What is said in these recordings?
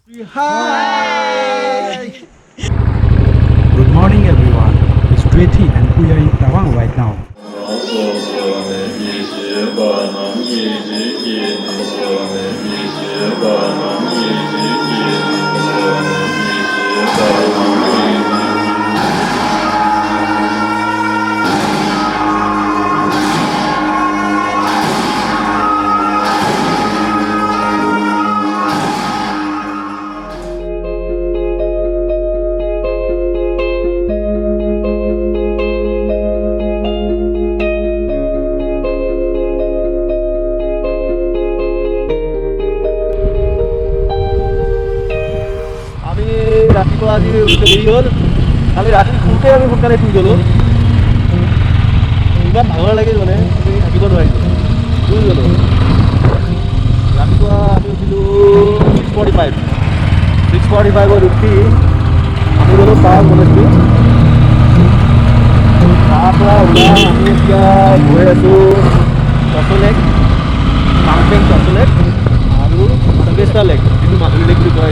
Hi! Good morning everyone. It's 20 and we are in Tawang right now. আজি দেৰি হ'ল কালি ৰাতি শুওঁতে আমি সোনকালে শুই গ'লোঁ ইমান ভাগৰ লাগিল মানে থাকিব নোৱাৰিলোঁ শুই গ'লোঁ ৰাতিপুৱা আমি উঠিলোঁ 6:45 উঠি আমি গ'লোঁ টাৱাং মনেষ্ট্ৰী তাৰপৰা ওলাই আমি এতিয়া গৈ আছোঁ তছ লেক টাৱাং তছ লেক আৰু সুংগেষ্টাৰ লেক যিটো মাধুৰী লেক বুলি কোৱা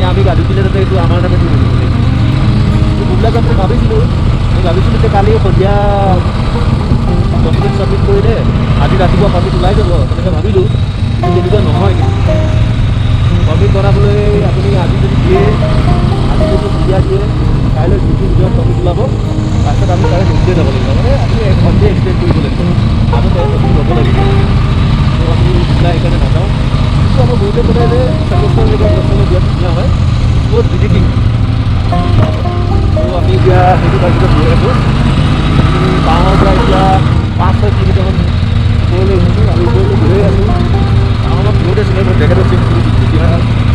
আমি গাড়ী কিনে তাতে এইটো আমাৰ নামে সেইবিলাক আমি ভাবিছিলোঁ যে কালি সন্ধিয়া ডকুমেণ্ট ছাবমিট কৰিলে আজি ৰাতিপুৱা পাৰ্মিট ওলাই যাব তেনেকৈ ভাবিলোঁ কিন্তু তেনেকুৱা নহয় কিন্তু পাৰ্মিট কৰাবলৈ আপুনি আজি যদি দিয়ে আজি যদি সুবিধা দিয়ে কাইলৈ দুদিন ভিতৰত পাৰ্মিট ওলাব তাৰপিছত আমি তাৰে নিজে যাব লাগিব মানে আপুনি সন্ধিয়া এক্সটেণ্ড কৰিব লাগিব আগতে পাৰ্মিট ল'ব লাগিব আমি ওলাই সেইকাৰণে নাযাওঁ কিন্তু আমাৰ বহুতে ক'লে যে সঙ্গেশ্বৰ জেগাত দৰ্শনৰ বিয়াত ধুনীয়া হয় বহুত ভিজিটিং ত' আমি এতিয়া সেইটো তাৰপিছত গৈ আছোঁ টাৱাঙৰ পৰা এতিয়া 5-6 কিলোমিটাৰমান ওপৰলৈ উঠিছোঁ আমি ওপৰলৈ গৈ আছোঁ টাৱাঙত বহুত আছিলে মই জেগাটো চেঞ্জ কৰি দিছোঁ এতিয়া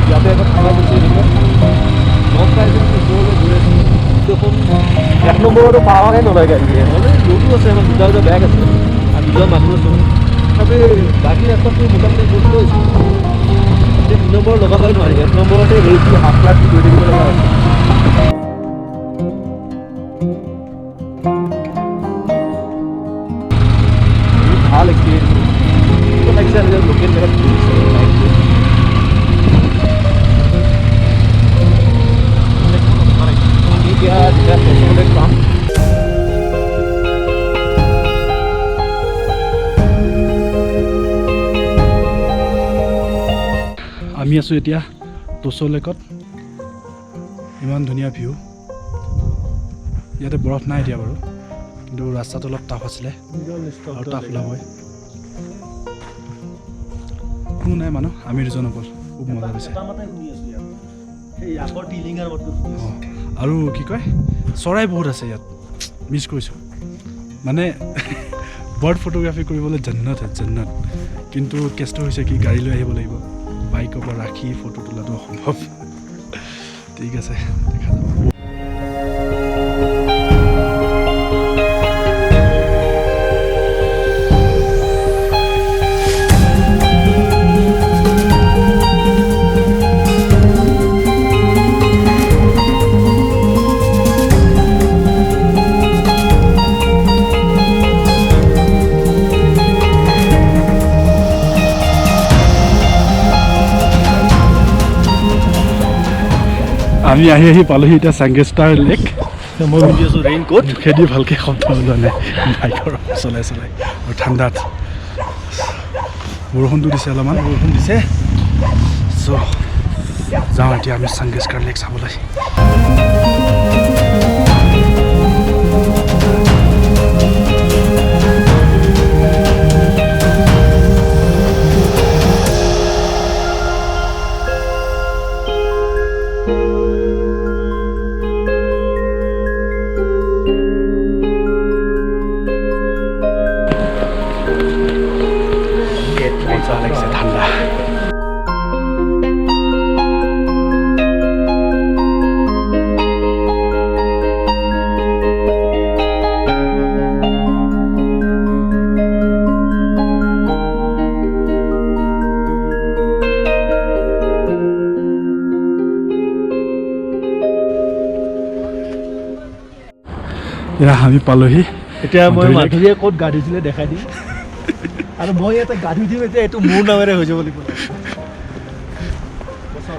ইয়াতে এখন ঠাণ্ডা দিছে এনেকুৱা গম পাইছোঁ ওপৰলৈ গৈ আছোঁ দেখোন 1 নম্বৰতো পাৱাঙে নলয় গাড়ীয়ে মানে লোটো আছে আমাৰ দুটা বেগ আছে আৰু দুজন মানুহ আছোঁ তবে বাকী ৰাস্তাটো মোটামুটি গৈ লৈছোঁ এতিয়া 2 নম্বৰ লগাবই নোৱাৰি 1 নম্বৰতে ৰেলটো হাফ ক্লাছ কৰি থাকিব লগা হৈছে ভাল এক্সপিৰিয়েঞ্চ লাগিছে লোকেল জেগাত আমি এতিয়া যেতিয়া তচলৈ পাম আমি আছোঁ এতিয়া তছ লেকত ইমান ধুনীয়া ভিউ ইয়াতে বৰফ নাই এতিয়া বাৰু কিন্তু ৰাস্তাটো অলপ টাফ আছিলে আৰু টাফ ওলাবই কোনো নাই মানুহ আমি দুজন অকল খুব মজা পাইছে আৰু কি কয় চৰাই বহুত আছে ইয়াত মিছ কৰিছোঁ মানে বাৰ্ড ফটোগ্ৰাফী কৰিবলৈ জান্নাত কিন্তু কেছটো হৈছে কি গাড়ী লৈ আহিব লাগিব বাইকৰ পৰা ৰাখি ফটো তোলাটো অসম্ভৱ ঠিক আছে দেখা যাব আমি আহি পালোহি এতিয়া সঙ্গেষ্টাৰ লেক মই পিন্ধি আছোঁ ৰেইনকোট খেদি ভালকৈ শব্দ ওলোৱা নাই বাইকৰ চলাই আৰু ঠাণ্ডাত বৰষুণটো দিছে অলপমান বৰষুণ দিছে চ' যাওঁ এতিয়া আমি সঙ্গেষ্টাৰ লেক চাবলৈ ঠাণ্ডা এয়া আমি পালোহি এতিয়া মই মাধুৰীয়ে ক'ত গা ধুইছিলে দেখাই দিম আৰু মই ইয়াতে গা ধুই দিম এতিয়া এইটো মোৰ নামেৰে হৈ যাব লাগিব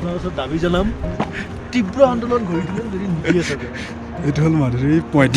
আপোনাৰ ওচৰত দাবী জনাম তীব্ৰ আন্দোলন গঢ়ি তুলিম যদি নিদিয়ে চাগে এইটো হ'ল মাধুৰী পইণ্ট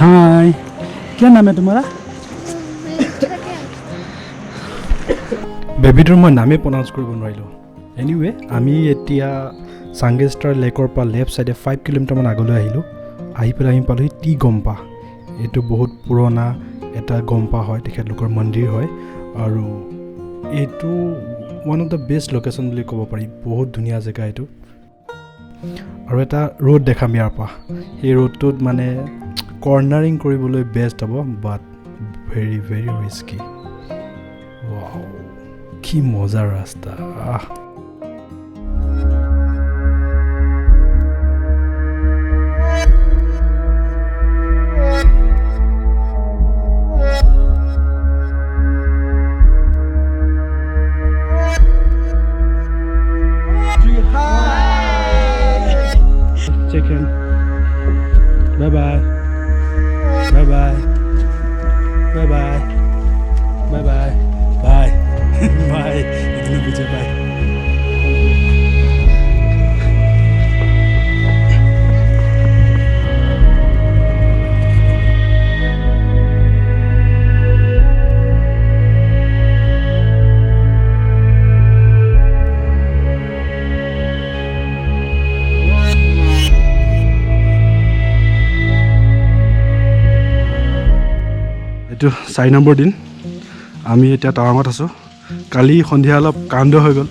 हाय क्या नाम है तुम्हारा বেবিটোৰ মই নামেই প্ৰনাউন্স কৰিব নোৱাৰিলোঁ এনিৱে আমি এতিয়া সাংগেষ্টাৰ লেকৰ পৰা লেফ্ট ছাইডে 5 কিলোমিটাৰমান আগলৈ আহিলোঁ আহি পেলাই আমি পালোহি টি গম্পা এইটো বহুত পুৰণা এটা গম্পা হয় তেখেতলোকৰ মন্দিৰ হয় আৰু এইটো one of the best location বুলি ক'ব পাৰি বহুত ধুনীয়া জেগা এইটো আৰু এটা ৰোড দেখাম ইয়াৰ পৰা সেই ৰোডটোত মানে কৰ্নাৰিং কৰিবলৈ বেষ্ট হ'ব বাট ভেৰি ভেৰি ৰিস্কি ৱাও কি মজাৰ ৰাস্তা Chicken. Bye bye. Bye bye. Bye bye. Bye bye. Bye. Bye. Itu bisa bye. এইটো 4 নম্বৰ দিন আমি এতিয়া টাৱাঙত আছোঁ কালি সন্ধিয়া অলপ কাণ্ড হৈ গ'ল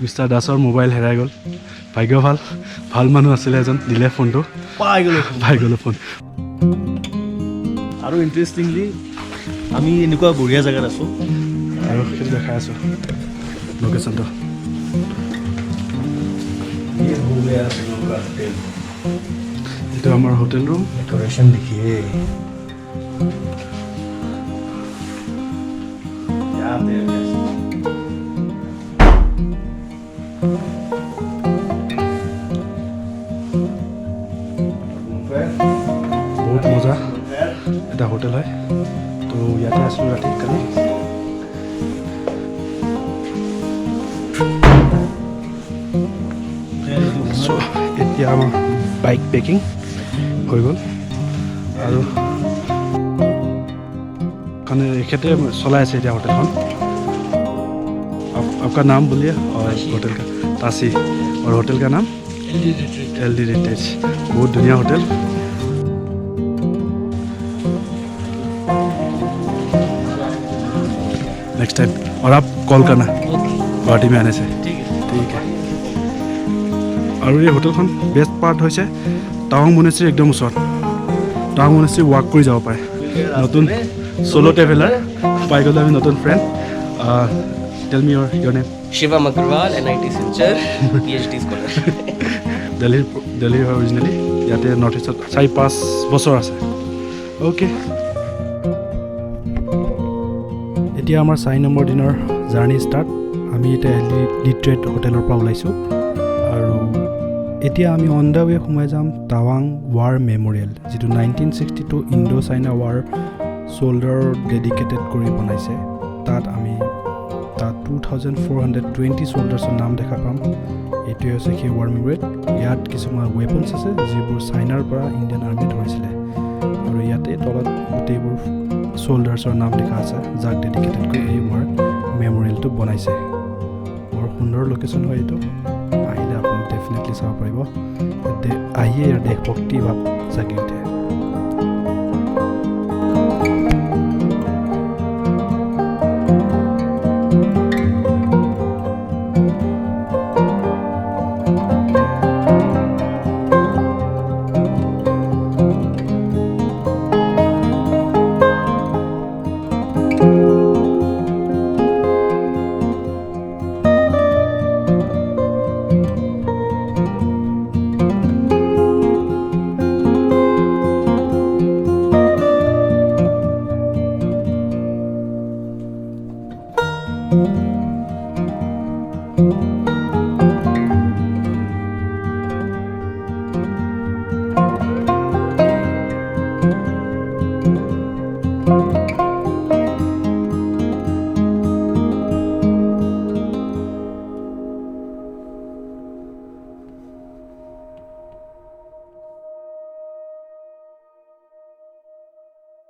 মিষ্টাৰ দাসৰ মোবাইল হেৰাই গ'ল ভাগ্য ভাল মানুহ আছিলে এজন দিলে ফোনটো পাই গ'লো ফোন আৰু ইণ্টাৰেষ্টিংলি আমি এনেকুৱা বঢ়িয়া জেগাত আছোঁ আৰু সেইটো দেখাই আছোঁ লোকেশ্যনটো এইটো আমাৰ হোটেল ৰুম ডেকৰেশ্যন দেখিয়ে বহুত মজা এটা হোটেল হয় তো ইয়াতে আছিলোঁ ৰাতি কালি এতিয়া আমাৰ বাইক পেকিং হৈ গ'ল আৰু কাৰণে এখেতে চলাই আছে এতিয়া হোটেলখন आपका नाम बोलिए और होटल का तासी और होटल का नाम एल डी रिटेज बहुत धुनिया होटल नेक्स्ट टाइम और आप कॉल करना गुवाहाटी में आने से ठीक है और ये होटेलखन बेस्ट पार्ट হৈছে টাৱাং মনেষ্ট্ৰী একদম ওচৰত টাৱাং মনেষ্ট্ৰী ৱাক কৰি যাব পাৰে নতুন সোলো ট্ৰেভেলাৰ পাই গ'লো আমি নতুন friend Tell me your name. Shivam Agarwal, NIT Silchar, PhD scholar. Delhi originally. ইয়াতে নৰ্থ ইষ্টত 4-5 বছৰ আছে অ'কে এতিয়া আমাৰ 4 নম্বৰ দিনৰ জাৰ্ণি ষ্টাৰ্ট আমি এতিয়া লিট্ৰেট হোটেলৰ পৰা ওলাইছোঁ আৰু এতিয়া আমি অন দ্য ৱে সোমাই যাম টাৱাং ৱাৰ মেমৰিয়েল যিটো 1962 Indo China war shoulder dedicated কৰি বনাইছে তাত আমি 2420 শ্বল্ডাৰ্ছৰ নাম দেখা পাম এইটোৱে হৈছে সেই ৱাৰ মেমৰিয়েল ইয়াত কিছুমান ৱেপনছ আছে যিবোৰ চাইনাৰ পৰা ইণ্ডিয়ান আৰ্মি ধৰিছিলে আৰু ইয়াতে তলত গোটেইবোৰ শ্বল্ডাৰ্ছৰ নাম লিখা আছে যাক ডেডিকেটেড কৰি এই ৱাৰ মেমৰিয়েলটো বনাইছে বৰ সুন্দৰ লোকেশ্যন হয় এইটো আহিলে আপুনি ডেফিনেটলি চাব পাৰিব আহিয়ে ইয়াৰ দেশভক্তি ভাৱ জাগি উঠে